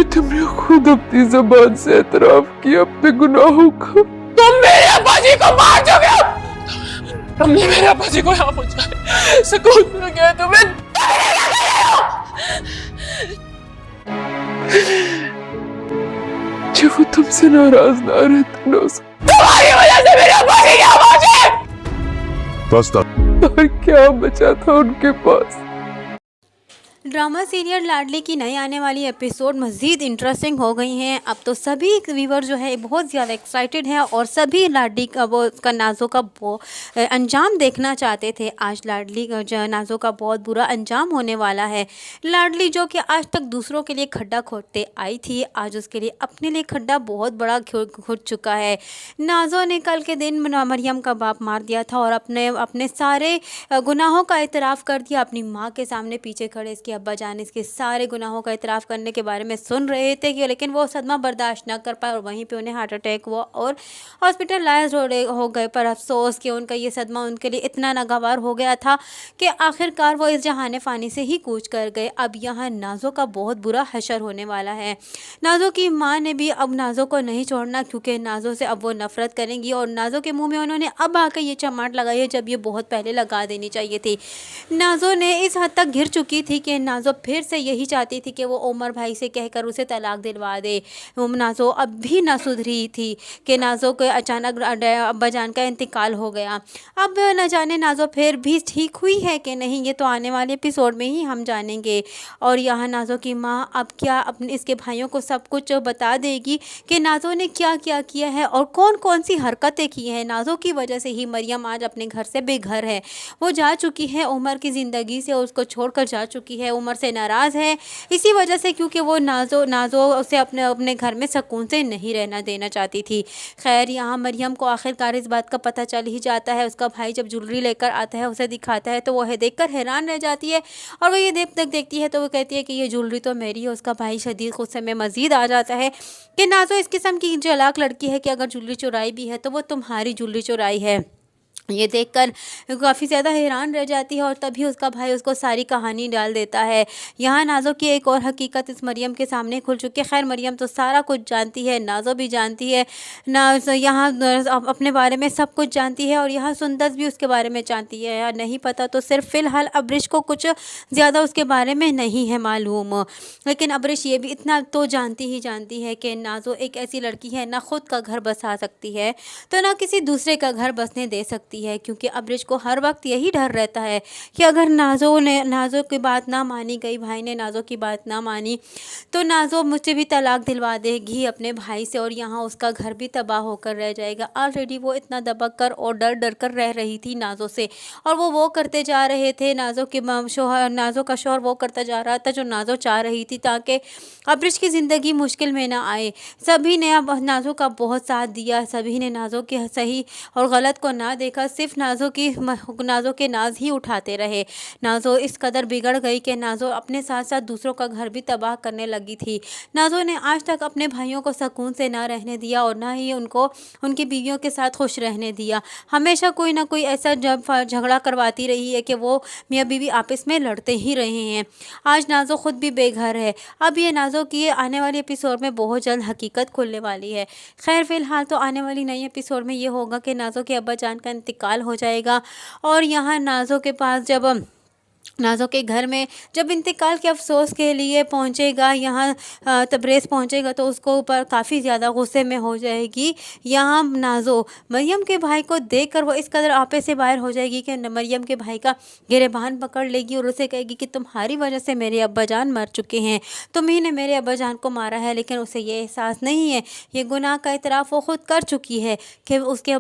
तुमने खुद अपनी जबान से एतराफ किया अपने गुनाहों का। तुम मेरे अब्बा जी को मार चुके हो। तुमने मेरे अब्बा जी को यहाँ पहुंचाया, सुकून मिल गया तुम्हें। जब वो तुमसे नाराज ना रहता ना तुम्हारी वजह से मेरे अब्बा जी यहाँ पहुंचे। और क्या बचा था उनके पास। ड्रामा सीरियल लाडली की नई आने वाली एपिसोड मज़ीद इंटरेस्टिंग हो गई हैं। अब तो सभी व्यूवर जो है बहुत ज़्यादा एक्साइटेड हैं और सभी लाडली का वो उसका नाज़ो का अंजाम देखना चाहते थे। आज लाडली का नाज़ो का बहुत बुरा अंजाम होने वाला है। लाडली जो कि आज तक दूसरों के लिए खड्डा खोदते आई थी, आज उसके लिए अपने लिए खड्डा बहुत बड़ा खोद चुका है। नाज़ो ने कल के दिन मरियम का बाप मार दिया था और अपने सारे गुनाहों का इतराफ़ कर दिया अपनी माँ के सामने। पीछे खड़े इसके अब्बा जान इसके सारे गुनाहों का इतराफ़ करने के बारे में सुन रहे थे कि लेकिन वो सदमा बर्दाश्त ना कर पाए और वहीं पे उन्हें हार्ट अटैक हुआ और हॉस्पिटलाइज हो गए। पर अफसोस कि उनका ये सदमा उनके लिए इतना नागवार हो गया था कि आखिरकार वो इस जहाने फ़ानी से ही कूच कर गए। अब यहाँ नाज़ो का बहुत बुरा हशर होने वाला है। नाज़ो की माँ ने भी अब नाज़ो को नहीं छोड़ना, क्योंकि नाज़ो से अब वो नफ़रत करेंगी और नाज़ो के मुँह में उन्होंने अब आकर ये चमाट लगाई है जब ये बहुत पहले लगा देनी चाहिए थी। नाज़ो ने इस हद तक घिर चुकी थी कि नाज़ो फिर से यही चाहती थी कि वो उमर भाई से कहकर उसे तलाक दिलवा दे। नाज़ो अब भी ना सुधरी थी कि नाज़ो के अचानक अब्बा जान का इंतकाल हो गया। अब न जाने नाज़ो फिर भी ठीक हुई है कि नहीं, ये तो आने वाले एपिसोड में ही हम जानेंगे। और यहाँ नाज़ो की माँ अब क्या अपने इसके भाइयों को सब कुछ बता देगी कि नाज़ो ने क्या क्या किया है और कौन कौन सी हरकतें की हैं। नाज़ो की वजह से ही मरियम आज अपने घर से बेघर है। वो जा चुकी है उमर की ज़िंदगी से, उसको छोड़कर जा चुकी है, उमर से नाराज़ है इसी वजह से, क्योंकि वो नाज़ो उसे अपने घर में सुकून से नहीं रहना देना चाहती थी। खैर यहाँ मरियम को आखिरकार इस बात का पता चल ही जाता है। उसका भाई जब ज्वेलरी लेकर आता है उसे दिखाता है तो वह देखकर हैरान रह जाती है और वो ये देखती है तो वो कहती है कि ये ज्वेलरी तो मेरी है। उसका भाई शदीद गुस्से में मज़ीद आ जाता है कि नाज़ो इस किस्म की चालाक लड़की है कि अगर ज्वेलरी चुराई भी है तो वो तुम्हारी ज्वेलरी चुराई है। ये देखकर काफ़ी ज़्यादा हैरान रह जाती है और तभी उसका भाई उसको सारी कहानी डाल देता है। यहाँ नाज़ो की एक और हकीकत इस मरियम के सामने खुल चुकी है। खैर मरियम तो सारा कुछ जानती है, नाज़ो भी जानती है, यहाँ अपने बारे में सब कुछ जानती है और यहाँ सुंदस भी उसके बारे में जानती है। या नहीं पता तो सिर्फ फ़िलहाल अब्रिश को कुछ ज़्यादा उसके बारे में नहीं है मालूम, लेकिन अब्रिश ये भी इतना तो जानती है कि नाज़ो एक ऐसी लड़की है ना खुद का घर बसा सकती है तो ना किसी दूसरे का घर बसने दे सकती है। क्योंकि अब्रिश को हर वक्त यही डर रहता है कि अगर नाज़ो की बात ना मानी गई, भाई ने नाज़ो की बात ना मानी तो नाज़ो मुझसे भी तलाक दिलवा देगी अपने भाई से और यहाँ उसका घर भी तबाह होकर रह जाएगा। ऑलरेडी वो इतना दबक कर और डर कर रह रही थी नाज़ो से और वो करते जा रहे थे। नाज़ो का शौहर वो करता जा रहा था जो नाज़ो चाह रही थी ताकि अब्रिश की ज़िंदगी मुश्किल में ना आए। सभी ने अब नाज़ो का बहुत साथ दिया, सभी ने नाज़ो के सही और गलत को ना देखा, सिर्फ नाज़ो के नाज ही उठाते रहे। नाज़ो इस कदर बिगड़ गई कि नाज़ो अपने साथ साथ दूसरों का घर भी तबाह करने लगी थी। नाज़ो ने आज तक अपने भाइयों को सुकून से ना रहने दिया और ना ही उनको उनकी बीवियों के साथ खुश रहने दिया। हमेशा कोई ना कोई ऐसा झगड़ा करवाती रही है कि वो मियाँ बीवी आपस में लड़ते ही रहे हैं। आज नाज़ो खुद भी बेघर है। अब ये नाज़ो की आने वाली एपिसोड में बहुत जल्द हकीकत खुलने वाली है। खैर फ़िलहाल तो आने वाली नई एपिसोड में ये होगा कि नाज़ो के अब्बा जान का इंतकाल हो जाएगा और यहाँ नाज़ो के पास जब नाज़ो के घर में जब इंतकाल के अफसोस के लिए पहुँचेगा, यहाँ तबरेज़ पहुँचेगा तो उसको ऊपर काफ़ी ज़्यादा गुस्से में हो जाएगी। यहाँ नाज़ो मरियम के भाई को देखकर वो इस कदर आपे से बाहर हो जाएगी कि मरियम के भाई का गिरेबान पकड़ लेगी और उसे कहेगी कि तुम्हारी वजह से मेरे अब्बा जान मर चुके हैं, तुम्ही ने मेरे अब्बा जान को मारा है। लेकिन उसे ये एहसास नहीं है, ये गुनाह का इतराफ़ वो ख़ुद कर चुकी है कि उसके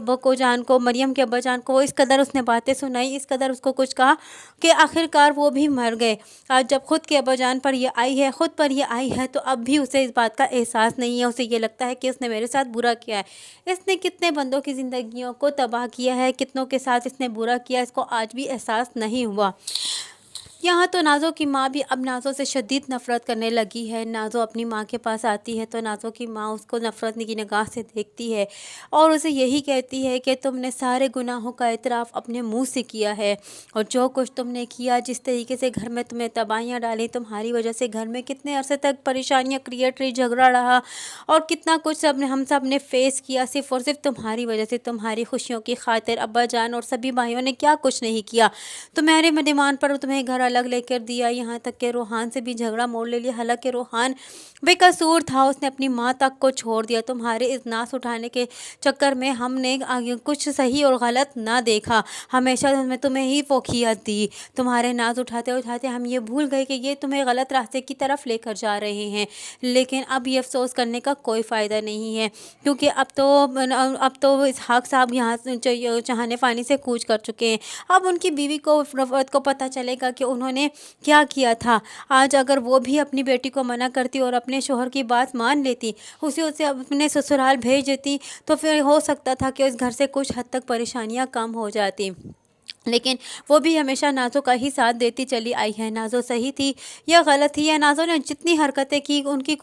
मरियम के अब्बा जान को वो इस कदर उसने बातें सुनाई, इस कदर उसको कुछ कहा कि आखिरकार वो भी मर गए। आज जब खुद के अब्बा जान पर ये आई है, खुद पर ये आई है, तो अब भी उसे इस बात का एहसास नहीं है। उसे ये लगता है कि उसने मेरे साथ बुरा किया है। इसने कितने बंदों की ज़िंदगियों को तबाह किया है, कितनों के साथ इसने बुरा किया, इसको आज भी एहसास नहीं हुआ। यहाँ तो नाज़ो की माँ भी अब नाज़ो से शदीद नफ़रत करने लगी है। नाज़ो अपनी माँ के पास आती है तो नाज़ो की माँ उसको नफ़रत की निगाह से देखती है और उसे यही कहती है कि तुमने सारे गुनाहों का इतराफ़ अपने मुंह से किया है और जो कुछ तुमने किया, जिस तरीके से घर में तुम्हें तबाहियाँ डाली, तुम्हारी वजह से घर में कितने अरसे तक परेशानियाँ क्रिएट रही, झगड़ा रहा और कितना कुछ हम सब ने फेस किया सिर्फ़ और सिर्फ तुम्हारी वजह से। तुम्हारी खुशियों की खातिर अब्बा जान और सभी भाइयों ने क्या कुछ नहीं किया। तुम्हारे मेहमान पर तुम्हें घर अलग लेकर दिया, यहाँ तक कि रोहान से भी झगड़ा मोड़ ले लिया। हालांकि रोहान बेकसूर था, उसने अपनी माँ तक को छोड़ दिया। तुम्हारे इस नास उठाने के चक्कर में हमने आगे कुछ सही और गलत ना देखा, हमेशा हमें तुम्हें ही फोखियत दी। तुम्हारे नाज उठाते उठाते हम ये भूल गए कि ये तुम्हें गलत रास्ते की तरफ लेकर जा रहे हैं। लेकिन अब ये अफसोस करने का कोई फ़ायदा नहीं है, क्योंकि अब तो इसहाक साहब यहाँ से चाहने फ़ानी से कूच कर चुके हैं। अब उनकी बीवी को रफ़त को पता चलेगा कि उन्होंने क्या किया था। आज अगर वो भी अपनी बेटी को मना करती और अपने शोहर की बात मान लेती, उसे अपने ससुराल भेज देती, तो फिर हो सकता था कि उस घर से कुछ हद तक परेशानियां कम हो जाती। लेकिन वो भी हमेशा नाज़ो का ही साथ देती चली आई है। नाज़ो सही थी या गलत थी, या नाज़ो ने जितनी हरकतें की उसकी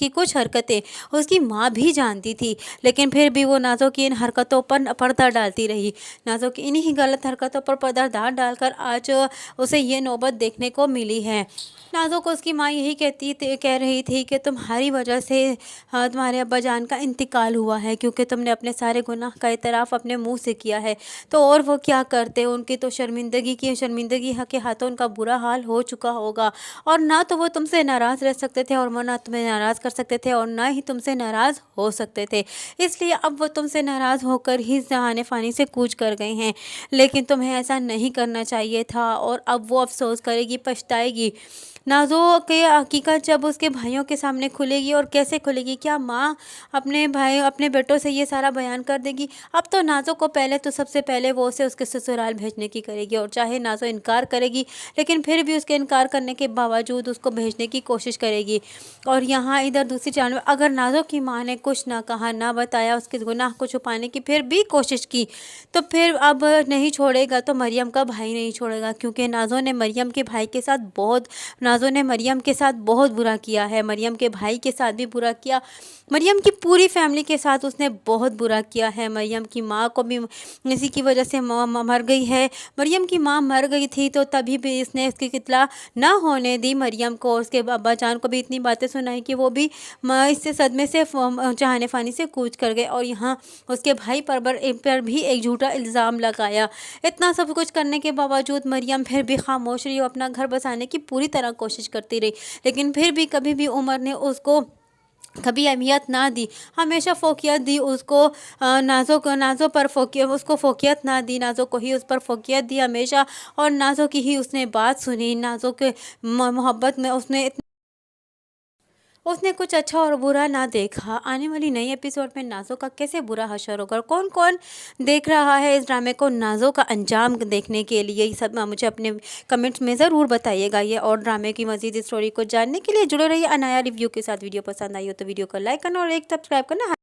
कुछ हरकतें उसकी माँ भी जानती थी, लेकिन फिर भी वो नाज़ो की इन हरकतों पर पर्दा डालती रही। नाज़ो की इन्हीं गलत हरकतों पर पर्दा डालकर आज उसे ये नौबत देखने को मिली है। नाज़ो को उसकी माँ यही कह रही थी कि तुम्हारी वजह से तुम्हारे अब्बा जान का इंतकाल हुआ है, क्योंकि तुमने अपने सारे गुनाह का इतराफ़ अपने मुंह से किया है। तो और वो क्या करते, उनकी तो शर्मिंदगी के हाथों उनका बुरा हाल हो चुका होगा, और ना तो वो तुमसे नाराज़ रह सकते थे और ना तुम्हें नाराज़ कर सकते थे और ना ही तुमसे नाराज़ हो सकते थे। इसलिए अब वो तुमसे नाराज़ होकर ही जहाने फ़ानी से कूच कर गए हैं। लेकिन तुम्हें ऐसा नहीं करना चाहिए था और अब वो अफसोस करेगी, पछताएगी। नाज़ो के हकीकत जब उसके भाइयों के सामने खुलेगी, और कैसे खुलेगी, क्या माँ अपने बेटों से ये सारा बयान कर देगी? अब तो नाज़ो को सबसे पहले वो उसे उसके ससुराल भेजने की करेगी, और चाहे नाज़ो इनकार करेगी लेकिन फिर भी उसके इनकार करने के बावजूद उसको भेजने की कोशिश करेगी। और यहाँ इधर दूसरी जानब अगर नाज़ो की माँ ने कुछ ना कहा, ना बताया, उसके गुनाह को छुपाने की फिर भी कोशिश की, तो फिर अब नहीं छोड़ेगा तो मरियम का भाई नहीं छोड़ेगा, क्योंकि नाज़ो ने मरियम के साथ बहुत बुरा किया है। मरियम के भाई के साथ भी बुरा किया, मरियम की पूरी फैमिली के साथ उसने बहुत बुरा किया है। मरियम की माँ को भी इसी की वजह से मर गई है। मरियम की माँ मर गई थी तो तभी भी इसने इसकी इत्तला ना होने दी मरियम को, उसके अब्बा जान को भी इतनी बातें सुनाई कि वो भी इससे सदमे से चाहने फ़ानी से कूच कर गए, और यहाँ उसके भाई पर भी एक झूठा इल्ज़ाम लगाया। इतना सब कुछ करने के बावजूद मरियम फिर भी खामोश रही, अपना घर बसाने की पूरी तरह कोशिश करती रही, लेकिन फिर भी कभी भी उमर ने उसको कभी अहमियत ना दी, हमेशा फोकियत दी उसको। नाज़ो पर उसको फोकियत ना दी, नाज़ो को ही उस पर फोकियत दी हमेशा, और नाज़ो की ही उसने बात सुनी। नाज़ो के मोहब्बत में उसने कुछ अच्छा और बुरा ना देखा। आने वाली नई एपिसोड में नाज़ो का कैसे बुरा हशर होगा, कौन कौन देख रहा है इस ड्रामे को नाज़ो का अंजाम देखने के लिए, ये सब मुझे अपने कमेंट्स में ज़रूर बताइएगा। ये और ड्रामे की मज़ीद स्टोरी को जानने के लिए जुड़े रहिए अनाया रिव्यू के साथ। वीडियो पसंद आई हो तो वीडियो को लाइक करना और एक सब्सक्राइब करना।